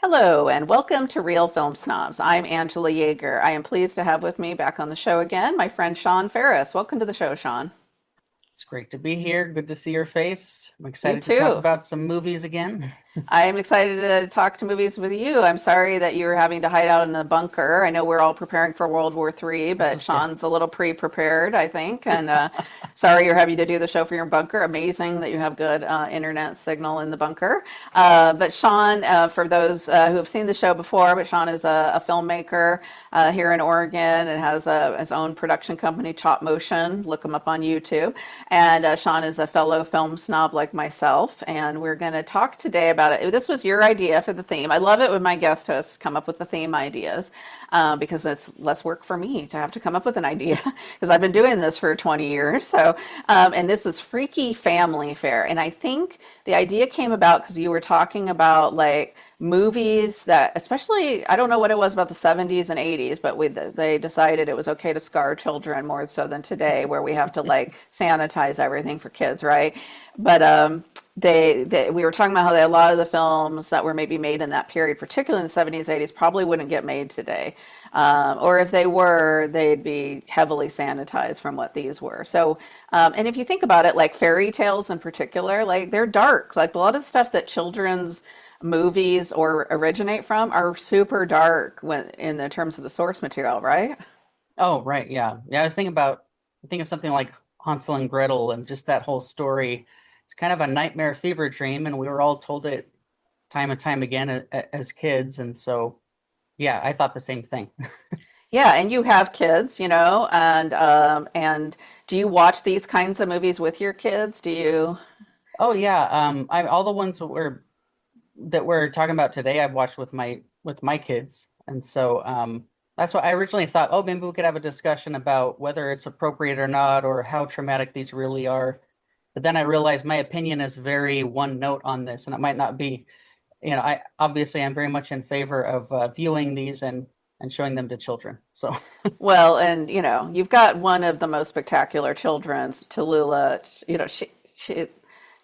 Hello, and welcome to Reel Film Snobs. I'm Angela Yeager. I am pleased to have with me back on the show again my friend Sean Farris. Welcome to the show, Sean. It's great to be here. Good to see your face. I'm You excited to talk too. about some movies again. I am excited to talk to movies with you. I'm sorry that you're having to hide out in the bunker. I know we're all preparing for World War III, but Yeah. Sean's a little pre-prepared, I think. And sorry you're having to do the show from your bunker. Amazing that you have good internet signal in the bunker. But Sean, for those who have seen the show before, but Sean is a filmmaker here in Oregon and has his own production company, Chop Motion. Look him up on YouTube. And Sean is a fellow film snob like myself. And we're going to talk today about it. This was your idea for the theme. I love it when my guest hosts come up with the theme ideas because it's less work for me to have to come up with an idea because I've been doing this for 20 years. So, and this is Freaky Family Fare. And I think the idea came about because you were talking about like movies that, especially, I don't know what it was about the 70s and 80s, but they decided it was okay to scar children more so than today, where we have to like sanitize everything for kids, right? But we were talking about how a lot of the films that were maybe made in that period, particularly in the 70s, 80s, probably wouldn't get made today. Or if they were, they'd be heavily sanitized from what these were. So, and if you think about it, like fairy tales in particular, like they're dark. Like a lot of the stuff that children's movies or originate from are super dark when in the terms of the source material, right? Oh, right. Yeah. Yeah. I think of something like Hansel and Gretel and just that whole story. It's kind of a nightmare fever dream, and we were all told it time and time again as kids. And so, yeah, I thought the same thing. Yeah, and you have kids, and do you watch these kinds of movies with your kids? Do you? Oh, yeah. All the ones that we're talking about today, I've watched with my kids, and so that's what I originally thought. Oh, maybe we could have a discussion about whether it's appropriate or not, or how traumatic these really are. But then I realized my opinion is very one note on this, and it might not be. I obviously I'm very much in favor of viewing these and showing them to children. So Well, and you've got one of the most spectacular children's, Tallulah.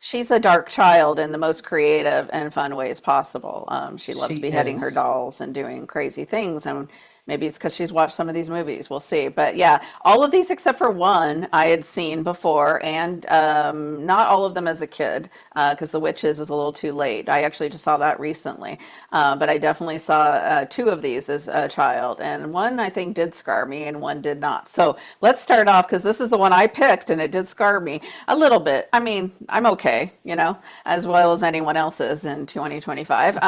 She's a dark child in the most creative and fun ways possible. She loves she beheading her is. dolls and doing crazy things, and maybe it's because she's watched some of these movies. We'll see. But yeah, all of these except for one I had seen before, and not all of them as a kid, because The Witches is a little too late. I actually just saw that recently, but I definitely saw two of these as a child, and one I think did scar me, and one did not. So let's start off because this is the one I picked, and it did scar me a little bit. I mean, I'm okay, as well as anyone else is in 2025.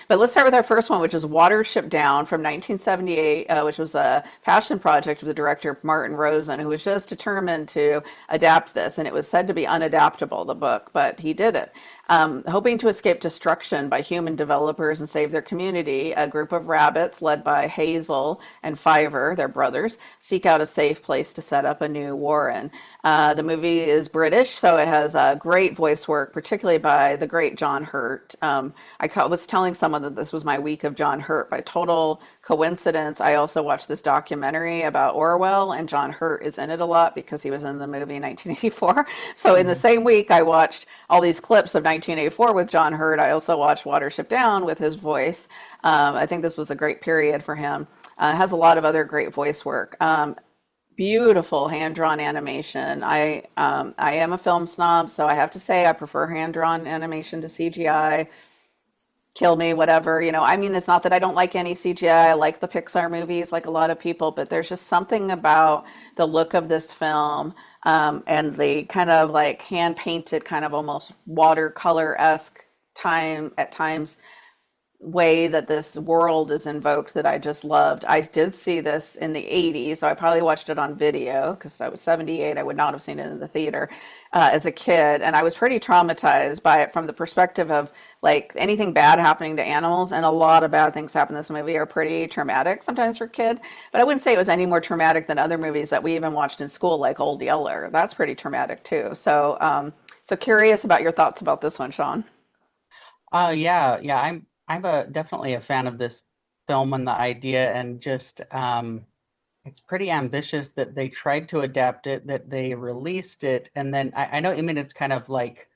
But let's start with our first one, which is Watership Down from 1978, which was a passion project of the director Martin Rosen, who was just determined to adapt this. And it was said to be unadaptable, the book, but he did it. Hoping to escape destruction by human developers and save their community, a group of rabbits led by Hazel and Fiver, their brothers, seek out a safe place to set up a new warren. The movie is British, so it has great voice work, particularly by the great John Hurt. Was telling someone that this was my week of John Hurt. By total coincidence, I also watched this documentary about Orwell, and John Hurt is in it a lot because he was in the movie 1984. So in the Mhm. same week, I watched all these clips of 1984 with John Hurt. I also watched Watership Down with his voice. I think this was a great period for him. Has a lot of other great voice work. Beautiful hand-drawn animation. I am a film snob, so I have to say I prefer hand-drawn animation to CGI. Kill me, whatever. I mean, it's not that I don't like any CGI. I like the Pixar movies, like a lot of people, but there's just something about the look of this film and the kind of like hand painted, kind of almost watercolor-esque time at times way that this world is invoked that I just loved. I did see this in the 80s, so I probably watched it on video because I was 78. I would not have seen it in the theater as a kid. And I was pretty traumatized by it from the perspective of like anything bad happening to animals. And a lot of bad things happen in this movie are pretty traumatic sometimes for a kid. But I wouldn't say it was any more traumatic than other movies that we even watched in school, like Old Yeller. That's pretty traumatic too. So curious about your thoughts about this one, Sean. Yeah, yeah, I'm definitely a fan of this film and the idea, and just it's pretty ambitious that they tried to adapt it, that they released it, and then I know, I mean, it's kind of like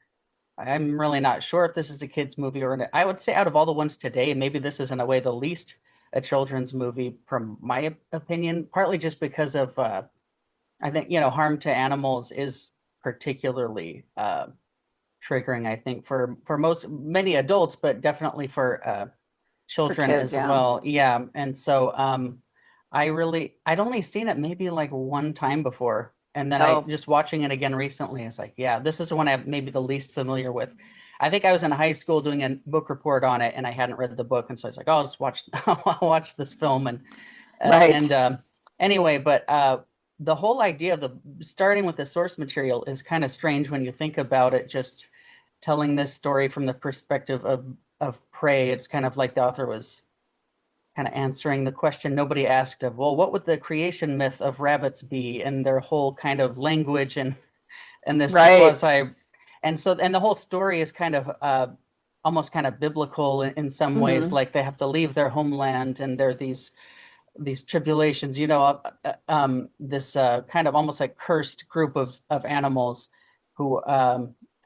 I'm really not sure if this is a kids movie or I would say out of all the ones today, maybe this is in a way the least a children's movie from my opinion, partly just because of I think, harm to animals is particularly triggering, I think, for many adults, but definitely for For children kids, as yeah. well. Yeah, and so I'd only seen it maybe like one time before, and then I Oh, just watching it again recently. It's like, yeah, this is the one I'm maybe the least familiar with. I think I was in high school doing a book report on it, and I hadn't read the book, and so I was like, oh, I'll just watch I'll watch this film, and right. anyway, but the whole idea of the starting with the source material is kind of strange when you think about it. Just telling this story from the perspective of prey, it's kind of like the author was kind of answering the question nobody asked of, well, what would the creation myth of rabbits be, and their whole kind of language and this Right. quasi, and the whole story is kind of almost kind of biblical in some ways, Hmm. like they have to leave their homeland, and there are these tribulations, this kind of almost like cursed group of animals who,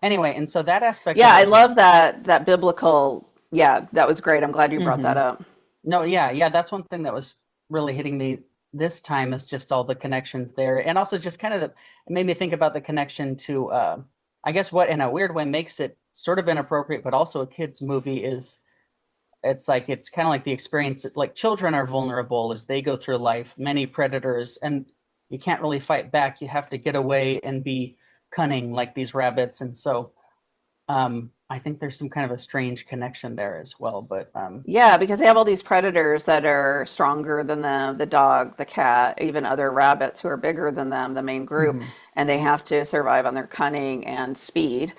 anyway, and so that aspect Yeah, of it I was just, love that biblical. Yeah, that was great. I'm glad you brought that mhm. up. No, yeah, yeah, that's one thing that was really hitting me this time is just all the connections there, and also just kind of it made me think about the connection to, I guess, what in a weird way makes it sort of inappropriate, but also a kids' movie is it's like it's kind of like the experience that, like, children are vulnerable as they go through life, many predators, and you can't really fight back. You have to get away and be cunning like these rabbits, and so I think there's some kind of a strange connection there as well. But Yeah, because they have all these predators that are stronger than them, the dog, the cat, even other rabbits who are bigger than them, the main group, mhm, and they have to survive on their cunning and speed.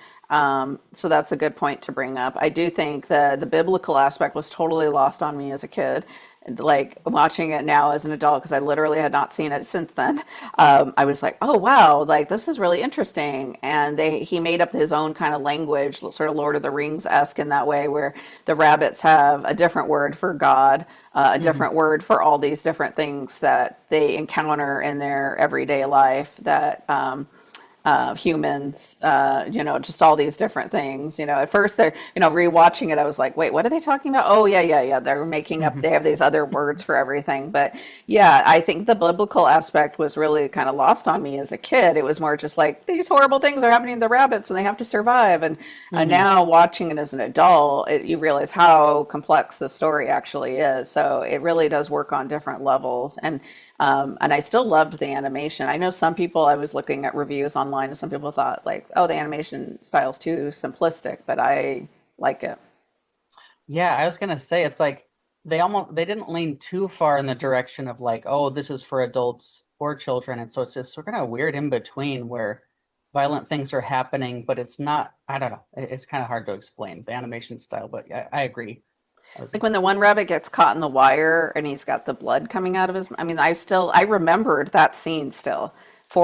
So that's a good point to bring up. I do think the biblical aspect was totally lost on me as a kid. And like watching it now as an adult, because I literally had not seen it since then. I was like, oh wow, like this is really interesting. And he made up his own kind of language, sort of Lord of the Rings-esque in that way, where the rabbits have a different word for God, a mhm, different word for all these different things that they encounter in their everyday life that humans, just all these different things. At first they're, rewatching it, I was like, wait, what are they talking about? Oh, yeah, yeah, yeah. They're making up, mhm, they have these other words for everything. But yeah, I think the biblical aspect was really kind of lost on me as a kid. It was more just like, these horrible things are happening to the rabbits and they have to survive. And mhm, now watching it as an adult, you realize how complex the story actually is. So it really does work on different levels. And I still loved the animation. I know some people, I was looking at reviews online, and some people thought like, oh, the animation style's too simplistic, but I like it. yeah, I was gonna say it's like they didn't lean too far in the direction of like, oh, this is for adults or children, and so it's just sort of a weird in between where violent things are happening, but it's not. I don't know. It's kind of hard to explain the animation style, but I agree. I was Like when the one rabbit gets caught in the wire and he's got the blood coming out of his, I mean, I remembered that scene still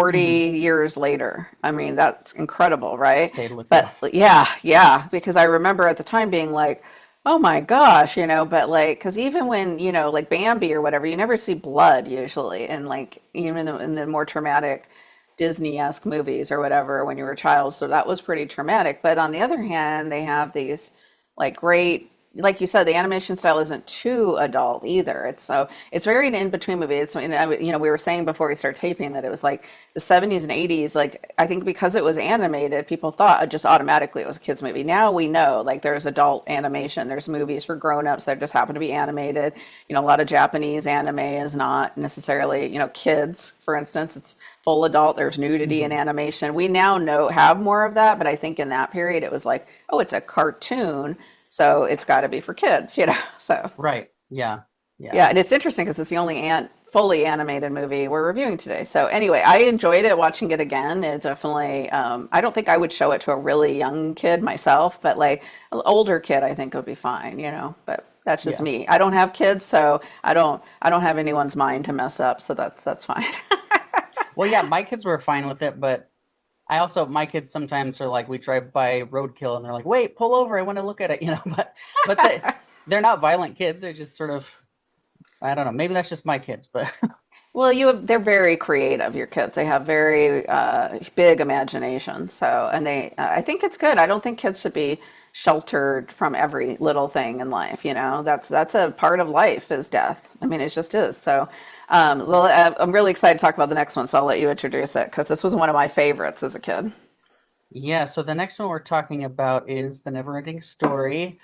mhm, 40 years later. I mean, that's incredible, right? stayed with you. But yeah, yeah, because I remember at the time being like, oh my gosh, but like, because even when, like Bambi or whatever, you never see blood usually. And like, even in the more traumatic Disney-esque movies or whatever when you were a child. So that was pretty traumatic. But on the other hand, they have these like great, like you said, the animation style isn't too adult either. It's very an in between movie. It's we were saying before we start taping that it was like the 70s and 80s. Like I think because it was animated, people thought just automatically it was a kids movie. Now we know like there's adult animation. There's movies for grown-ups that just happen to be animated. A lot of Japanese anime is not necessarily kids. For instance, it's full adult. There's nudity in Mhm, animation. We now have more of that, but I think in that period it was like, oh, it's a cartoon, So it's got to be for kids, you know. So Right. Yeah. Yeah. yeah, and it's interesting because it's the only fully animated movie we're reviewing today. So anyway, I enjoyed it watching it again. It definitely, I don't think I would show it to a really young kid myself, but like an older kid, I think would be fine, you know. But that's just Yeah. me. I don't have kids, so I don't have anyone's mind to mess up. So that's fine. Well, yeah, my kids were fine with it, but I also my kids sometimes are like we drive by roadkill and they're like, "Wait, pull over. I want to look at it," you know, but they're not violent kids. They're just sort of I don't know. Maybe that's just my kids, but Well, they're very creative, your kids. They have very big imagination. So, and I think it's good. I don't think kids should be sheltered from every little thing in life. You know, that's a part of life is death. I mean, it just is. So, well, I'm really excited to talk about the next one. So I'll let you introduce it because this was one of my favorites as a kid. yeah, so the next one we're talking about is The Neverending Story.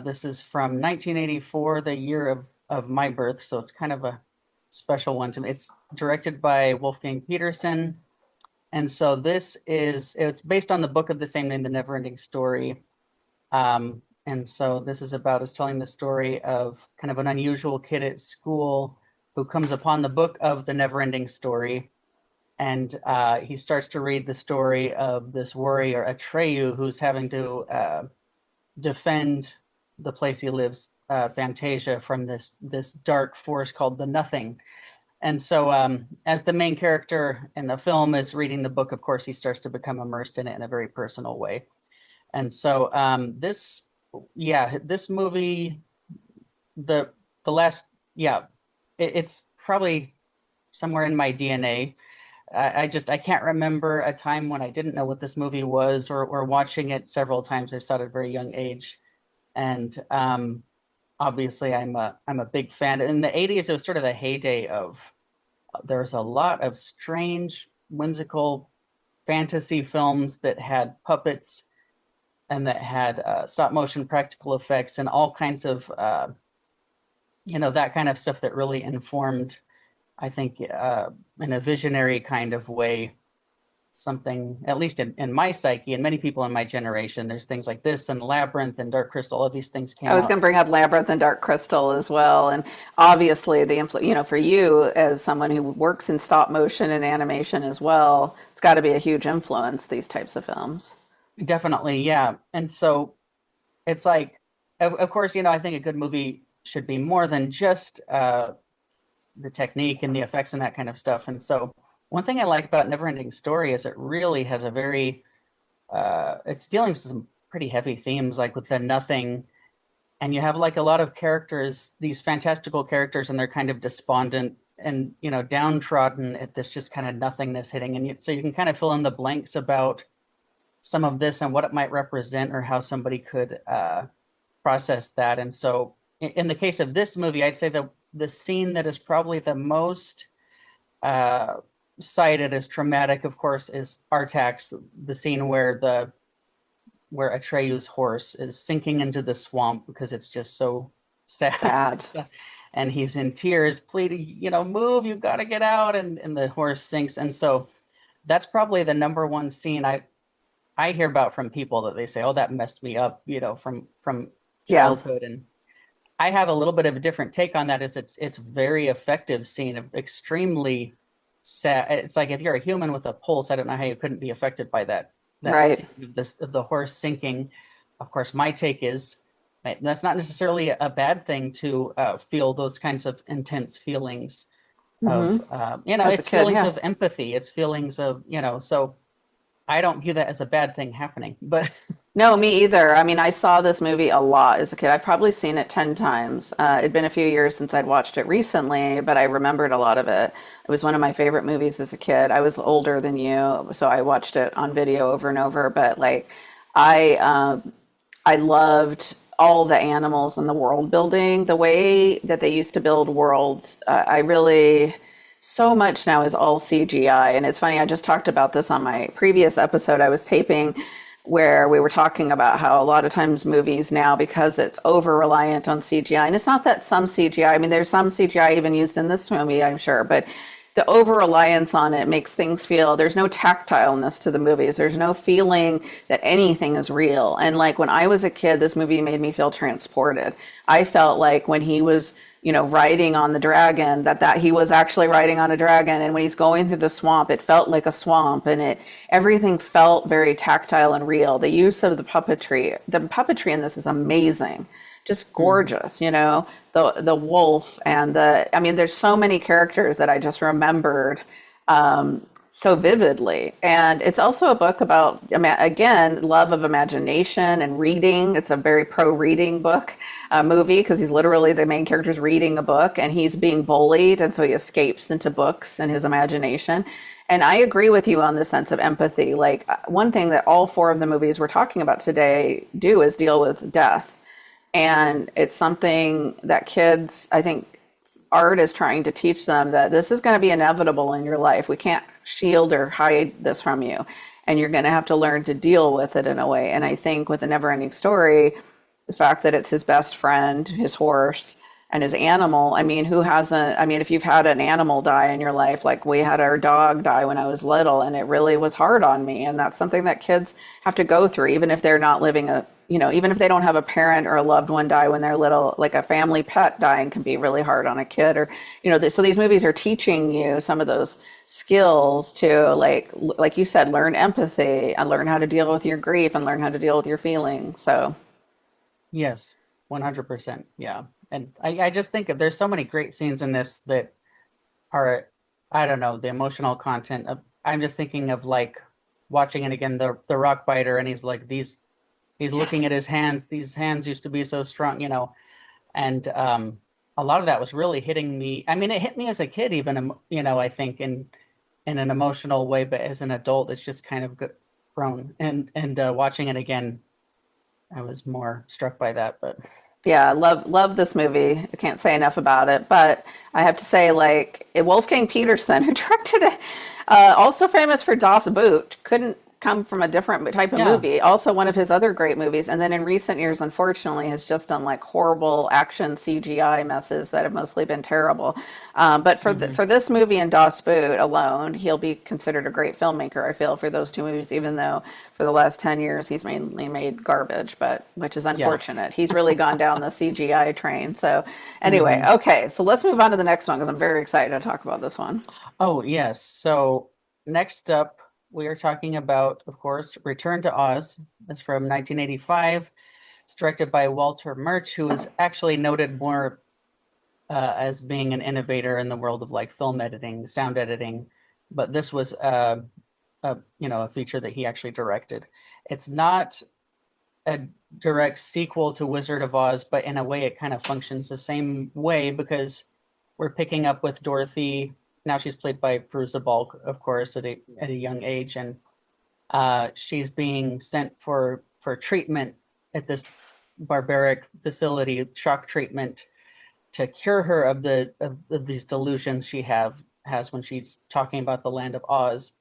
This is from 1984, the year of my birth, so it's kind of a special one to me. It's directed by Wolfgang Petersen, and so it's based on the book of the same name, The Neverending Story. And so this is telling the story of kind of an unusual kid at school who comes upon the book of The Neverending Story, and he starts to read the story of this warrior Atreyu who's having to defend the place he lives, Fantasia, from this dark force called the Nothing. And so, as the main character in the film is reading the book, of course, he starts to become immersed in it in a very personal way. And so, this movie, the last, yeah, it's probably somewhere in my DNA. I can't remember a time when I didn't know what this movie was, or watching it several times. I saw it at a very young age, and obviously I'm a big fan. In the 80s, it was sort of the heyday of there's a lot of strange, whimsical fantasy films that had puppets and that had stop motion practical effects and all kinds of that kind of stuff that really informed, I think, in a visionary kind of way, something, at least in my psyche and many people in my generation, there's things like this and Labyrinth and Dark Crystal. All of these things I came was out. going to bring up Labyrinth and Dark Crystal as well, and obviously for you as someone who works in stop motion and animation as well, it's got to be a huge influence, these types of films. Definitely, yeah. And so it's like, of course, I think a good movie should be more than just the technique and the effects and that kind of stuff. And so one thing I like about Neverending Story is it really has a very, it's dealing with some pretty heavy themes, like with the nothing. And you have like a lot of characters, these fantastical characters, and they're kind of despondent and, downtrodden at this just kind of nothingness hitting. And so you can kind of fill in the blanks about some of this and what it might represent or how somebody could process that. And so in the case of this movie, I'd say the scene that is probably the most cited as traumatic, of course, is Artax, the scene where Atreyu's horse is sinking into the swamp because it's just so sad. Sad. And he's in tears, pleading, move, you've got to get out, and the horse sinks. And so that's probably the number one scene I hear about from people that they say, oh, that messed me up, from childhood. And I have a little bit of a different take on that. It's very effective scene, of extremely sad. It's like if you're a human with a pulse, I don't know how you couldn't be affected by that Right. scene of the horse sinking. Of course, my take is that's not necessarily a bad thing to feel those kinds of intense feelings of, As a it's kid, feelings yeah. of empathy. It's feelings of, so I don't view that as a bad thing happening, but No, me either. I mean, I saw this movie a lot as a kid. I've probably seen it 10 times. It'd been a few years since I'd watched it recently, but I remembered a lot of it. It was one of my favorite movies as a kid. I was older than you, so I watched it on video over and over, but like I I loved all the animals and the world building, the way that they used to build worlds. I really, so much now is all CGI. And it's funny, I just talked about this on my previous episode I was taping, where we were talking about how a lot of times movies now, because it's over reliant on CGI, and it's not that some CGI, I mean, there's some CGI even used in this movie, I'm sure, but the over reliance on it makes things feel, there's no tactileness to the movies. There's no feeling that anything is real. And like when I was a kid, this movie made me feel transported. I felt like when he was, riding on the dragon, that he was actually riding on a dragon. And when he's going through the swamp, it felt like a swamp, and everything felt very tactile and real. The use of the puppetry in this is amazing, just Mhm. gorgeous. The wolf and I mean, there's so many characters that I just remembered so vividly. And it's also a book about, again, love of imagination and reading. It's a very pro-reading book, movie, because he's literally, the main character's reading a book and he's being bullied, and so he escapes into books and his imagination. And I agree with you on the sense of empathy. Like, one thing that all four of the movies we're talking about today do is deal with death. And it's something that kids, I think, art is trying to teach them, that this is going to be inevitable in your life. We can't shield or hide this from you. And you're going to have to learn to deal with it in a way. And I think with the Neverending Story, the fact that it's his best friend, his horse, and his animal. I mean, who hasn't? I mean, if you've had an animal die in your life, like we had our dog die when I was little, and it really was hard on me. And that's something that kids have to go through, even if they're not living even if they don't have a parent or a loved one die when they're little, like a family pet dying can be really hard on a kid. Or, so these movies are teaching you some of those skills to, like you said, learn empathy and learn how to deal with your grief and learn how to deal with your feelings. So, Yes, 100%. Yeah. And I just think of there's so many great scenes in this that are, I don't know, the emotional content of, I'm just thinking of like watching it again, the rock biter, and he's like he's looking yes. at his hands. These hands used to be so strong, and a lot of that was really hitting me. I mean, it hit me as a kid, even, I think in an emotional way, but as an adult, it's just kind of grown. And watching it again, I was more struck by that. But Yeah, love this movie. I can't say enough about it, but I have to say, like, Wolfgang Petersen, who directed it, also famous for Das Boot, couldn't come from a different type of yeah. movie. Also, one of his other great movies, and then in recent years, unfortunately, has just done like horrible action CGI messes that have mostly been terrible. But Hmm. for this movie and Das Boot alone, he'll be considered a great filmmaker. I feel, for those two movies, even though for the last 10 years he's mainly made garbage, but which is Yeah. unfortunate. He's really gone down the CGI train. So anyway, Hmm. okay, so let's move on to the next one because I'm very excited to talk about this one. Oh, yes. So next up, we are talking about, of course, Return to Oz. It's from 1985. It's directed by Walter Murch, who is actually noted more as being an innovator in the world of like film editing, sound editing. But this was a feature that he actually directed. It's not a direct sequel to Wizard of Oz, but in a way it kind of functions the same way because we're picking up with Dorothy. Now she's played by Fruza Balk, of course, at a young age, and she's being sent for treatment at this barbaric facility, shock treatment, to cure her of these delusions she has when she's talking about the land of Oz.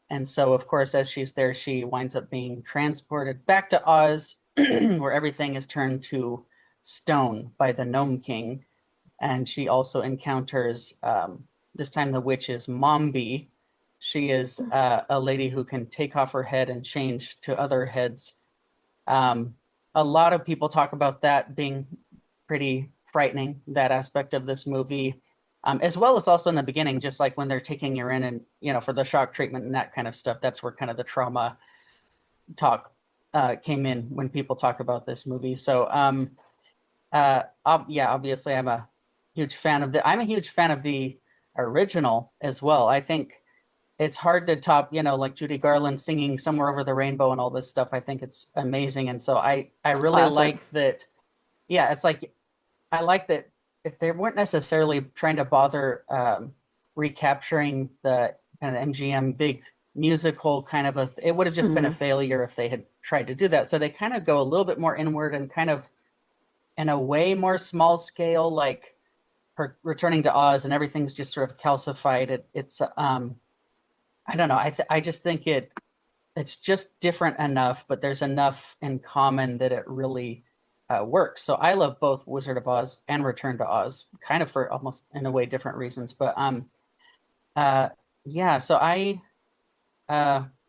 And so, of course, as she's there, she winds up being transported back to Oz, where everything is turned to stone by the Gnome King. And she also encounters, this time, the witch is Mombi. She is a lady who can take off her head and change to other heads. Um, a lot of people talk about that being pretty frightening, that aspect of this movie. As well as also in the beginning, just like when they're taking her in and, for the shock treatment and that kind of stuff, that's where kind of the trauma talk came in when people talk about this movie. So, yeah, obviously I'm a huge fan of the original as well. I think it's hard to top, like Judy Garland singing Somewhere Over the Rainbow and all this stuff. I think it's amazing. And so I It's really classic. like that. Yeah, it's like I like that if they weren't necessarily trying to bother recapturing the kind of MGM big musical kind of it would have just been a Mhm. failure if they had tried to do that. So they kind of go a little bit more inward and kind of in a way more small scale, like her returning to Oz and everything's just sort of calcified. It's I don't know. I just think it's just different enough, but there's enough in common that it really works. So I love both Wizard of Oz and Return to Oz, kind of for almost in a way different reasons. But Uh, yeah. So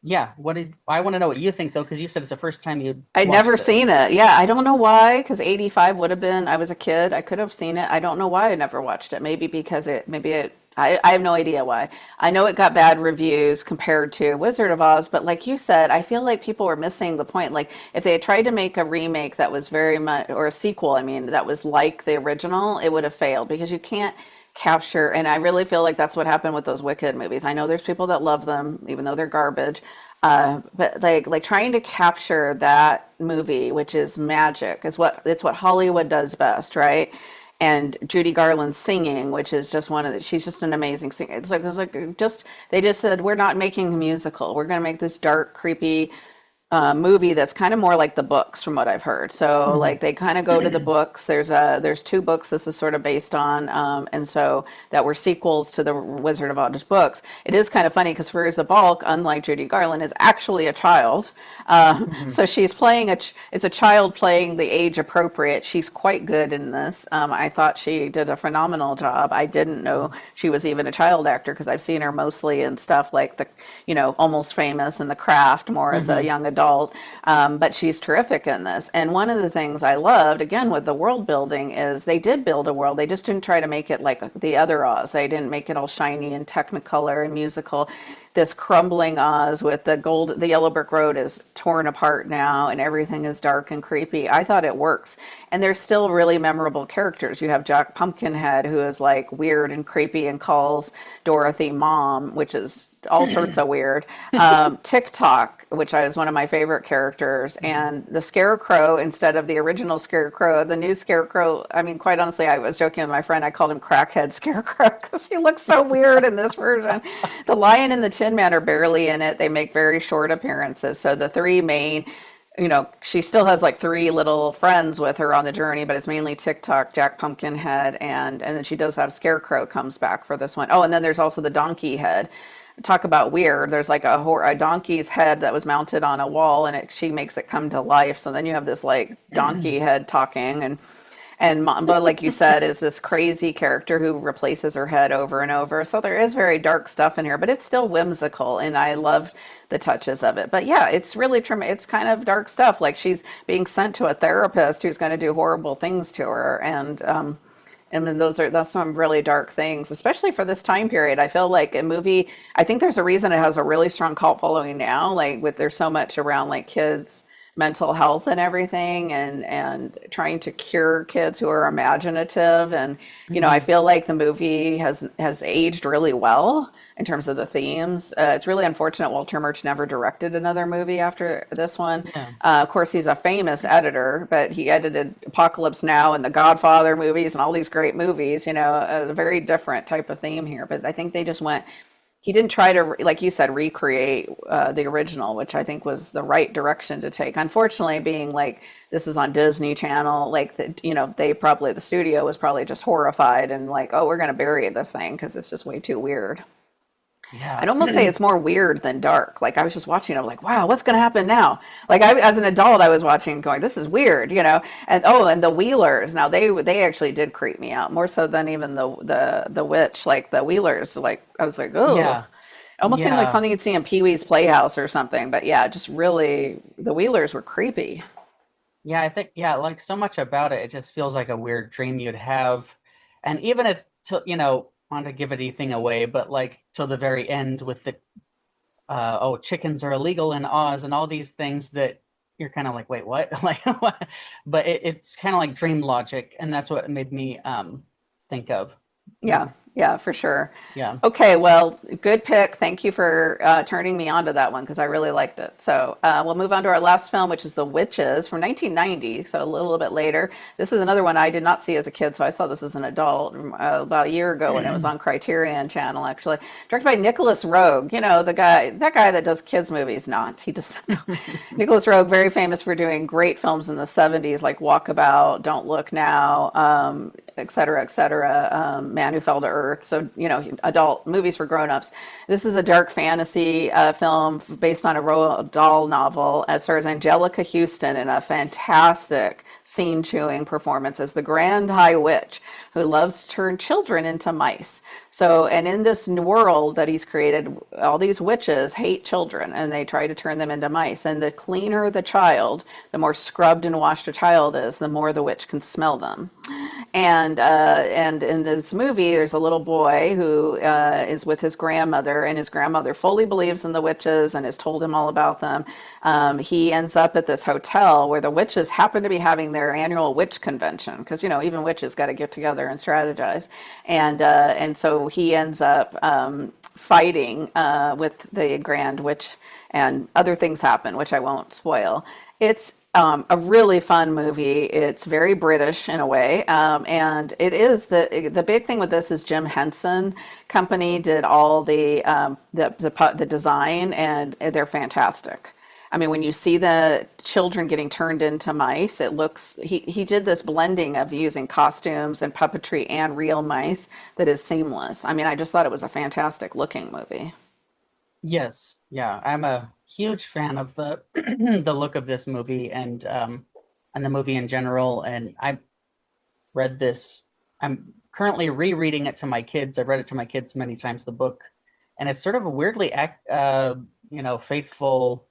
yeah. What did I want to know what you think though? Because you said it's the first time you'd I'd watched never seen this. it. Yeah, I don't know why, because 85 would have been, I was a kid. I could have seen it. I don't know why I never watched it. I have no idea why. I know it got bad reviews compared to Wizard of Oz, but like you said, I feel like people were missing the point. Like if they had tried to make a remake that was very much, or a sequel, I mean, that was like the original, it would have failed because you can't capture, and I really feel like that's what happened with those Wicked movies. I know there's people that love them, even though they're garbage. But like trying to capture that movie, which is magic, is what Hollywood does best, right? And Judy Garland singing, which is just she's just an amazing singer. It's like just they just said we're not making a musical. We're going to make this dark, creepy movie that's kind of more like the books from what I've heard. So Hmm. like they kind of go to the books. There's two books this is sort of based on, and so that were sequels to the Wizard of Oz books. It is kind of funny because Fairuza Balk, unlike Judy Garland, is actually a child. Hmm. So she's playing it's a child playing the age appropriate. She's quite good in this. I thought she did a phenomenal job. I didn't know she was even a child actor because I've seen her mostly in stuff like Almost Famous and The Craft more as a Hmm. young adult. But she's terrific in this. And one of the things I loved, again, with the world building is they did build a world. They just didn't try to make it like the other Oz. They didn't make it all shiny and technicolor and musical. This crumbling Oz with the yellow brick road is torn apart now and everything is dark and creepy. I thought it works. And there's still really memorable characters. You have Jack Pumpkinhead, who is like weird and creepy and calls Dorothy mom, which is all sorts of weird. TikTok, which is one of my favorite characters, and the Scarecrow instead of the original Scarecrow, the new Scarecrow. I mean, quite honestly, I was joking with my friend. I called him Crackhead Scarecrow because he looks so weird in this version. The Lion and the Tin Man are barely in it. They make very short appearances. So the three main she still has like three little friends with her on the journey, but it's mainly TikTok, Jack Pumpkinhead, and then she does have Scarecrow comes back for this one. Oh, and then there's also the donkey head. Talk about weird. There's like a donkey's head that was mounted on a wall, and she makes it come to life. So then you have this like donkey head talking, and Mamba, like you said, is this crazy character who replaces her head over and over. So there is very dark stuff in here, but it's still whimsical, and I love the touches of it. But yeah, it's really it's kind of dark stuff. Like she's being sent to a therapist who's going to do horrible things to her, and then that's some really dark things, especially for this time period. I feel like a movie. I think there's a reason it has a really strong cult following now. Like there's so much around like kids' mental health and everything, and trying to cure kids who are imaginative. And I Hmm. feel like the movie has aged really well in terms of the themes. It's really unfortunate Walter Murch never directed another movie after this one. Yeah. Of course, he's a famous editor, but he edited Apocalypse Now and the Godfather movies and all these great movies. A very different type of theme here. But I think they just went. He didn't try to, like you said, recreate the original, which I think was the right direction to take. Unfortunately, being like this is on Disney Channel, like the studio was probably just horrified and like, oh, we're going to bury this thing because it's just way too weird. Yeah. I'd almost say it's more weird than dark. Like I was just watching, I'm like, wow, what's going to happen now? Like as an adult, I was watching, going, this is weird. And the Wheelers. Now they actually did creep me out more so than even the witch. Like the Wheelers, like I was like, oh, Yeah. almost seemed like Yeah. something you'd see in Pee Wee's Playhouse or something. But yeah, just really, the Wheelers were creepy. Yeah, I think yeah, like so much about it, it just feels like a weird dream you'd have. And even at to not to give anything away, but like till the very end with the oh, chickens are illegal in Oz and all these things that you're kind of like, wait, what? Like what? But it's kind of like dream logic, and that's what it made me think of. Yeah, yeah, for sure. Yeah. Okay, well, good pick. Thank you for turning me on to that one because I really liked it. So we'll move on to our last film, which is The Witches from 1990, so a little bit later. This is another one I did not see as a kid, so I saw this as an adult about a year ago when it was on Criterion Channel, actually. Directed by Nicolas Roeg, that guy that does kids' movies, not. He does not know. Nicolas Roeg, very famous for doing great films in the 70s like Walkabout, Don't Look Now, et cetera, Man Who Fell to Earth. Earth. So, adult movies for grown-ups. This is a dark fantasy film based on a Roald Dahl novel. It stars Angelica Houston in a fantastic scene-chewing performance as the Grand High Witch who loves to turn children into mice. So, and in this world that he's created, all these witches hate children and they try to turn them into mice. And the cleaner the child, the more scrubbed and washed a child is, the more the witch can smell them. And in this movie, there's a little boy who is with his grandmother, and his grandmother fully believes in the witches and has told him all about them. He ends up at this hotel where the witches happen to be having their annual witch convention, because even witches got to get together and strategize. And so he ends up fighting with the Grand Witch, and other things happen, which I won't spoil. It's a really fun movie. It's very British in a way, and it is the big thing with this is Jim Henson Company did all the design, and they're fantastic. I mean, when you see the children getting turned into mice, it looks, he did this blending of using costumes and puppetry and real mice that is seamless. I mean, I just thought it was a fantastic looking movie. Yes, yeah, I'm a huge fan of the the look of this movie and the movie in general. And I read this. I'm currently rereading it to my kids. I've read it to my kids many times, the book, and it's sort of a weirdly faithful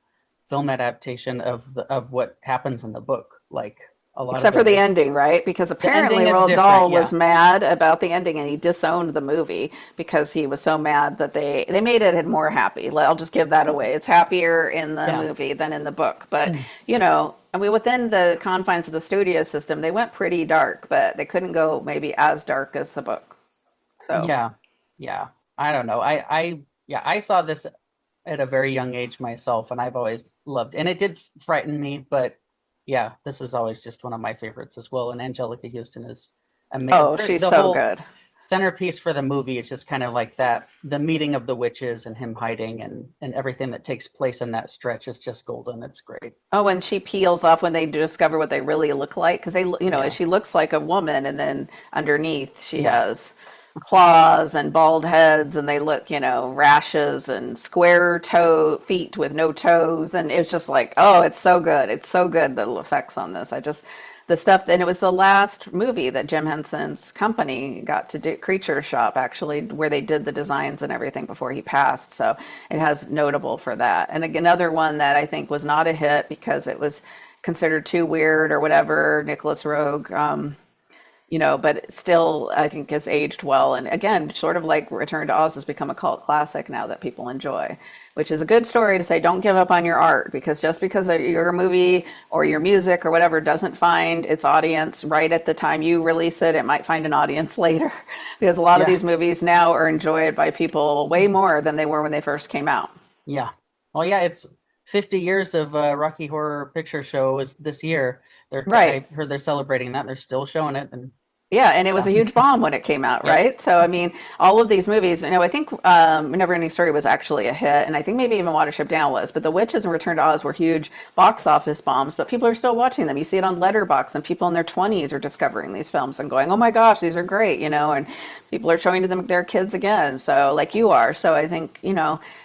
film adaptation of what happens in the book. Like a lot Except of for it the is ending, right? Because the ending apparently is Roald different. Dahl Yeah, was mad about the ending and he disowned the movie because he was so mad that they made it more happy. I'll just give that away. It's happier in the yeah, movie than in the book. But, I mean, within the confines of the studio system, they went pretty dark, but they couldn't go maybe as dark as the book. So, yeah, yeah. I don't know. I saw this at a very young age myself, and I've always loved, and it did frighten me, but yeah, this is always just one of my favorites as well. And Angelica Houston is amazing. oh, she's The so whole good. centerpiece for the movie is just kind of like that, the meeting of the witches and him hiding and everything that takes place in that stretch is just golden. It's great. Oh, and she peels off when they discover what they really look like, because Yeah, she looks like a woman, and then underneath she yeah, has claws and bald heads, and they look, rashes and square toe feet with no toes, and it's just like, oh, it's so good. It's so good, the effects on this. The stuff, and it was the last movie that Jim Henson's company got to do, Creature Shop, actually, where they did the designs and everything before he passed. So it has notable for that. And another one that I think was not a hit because it was considered too weird or whatever, Nicolas Roeg, but still, I think has aged well. And again, sort of like Return to Oz has become a cult classic now that people enjoy, which is a good story to say, don't give up on your art, because just because your movie or your music or whatever doesn't find its audience right at the time you release it, it might find an audience later. Because a lot of yeah, these movies now are enjoyed by people way more than they were when they first came out. yeah. Well, yeah, it's 50 years of Rocky Horror Picture Show is this year. Right. I heard they're celebrating that. They're still showing it, and Yeah, and it was yeah, a huge bomb when it came out, yep, right? So, I mean, all of these movies, I think Neverending Story was actually a hit, and I think maybe even Watership Down was, but The Witches and Return to Oz were huge box office bombs, but people are still watching them. You see it on Letterboxd, and people in their 20s are discovering these films and going, oh my gosh, these are great, and people are showing to them their kids again, so like you are. So I think,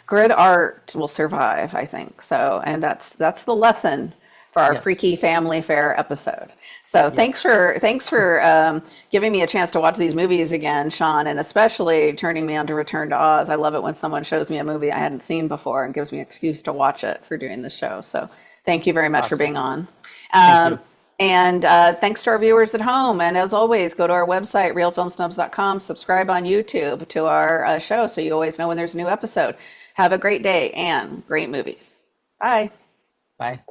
good art will survive, I think. So, and that's the lesson for our yes, Freaky Family Fair episode. So yes. thanks for giving me a chance to watch these movies again, Sean, and especially turning me on to Return to Oz. I love it when someone shows me a movie I hadn't seen before and gives me an excuse to watch it for doing this show. So thank you very much for being Awesome. on. Thank Um, you. and thanks to our viewers at home. And as always, go to our website, reelfilmsnubs.com, subscribe on YouTube to our show so you always know when there's a new episode. Have a great day and great movies. Bye. Bye.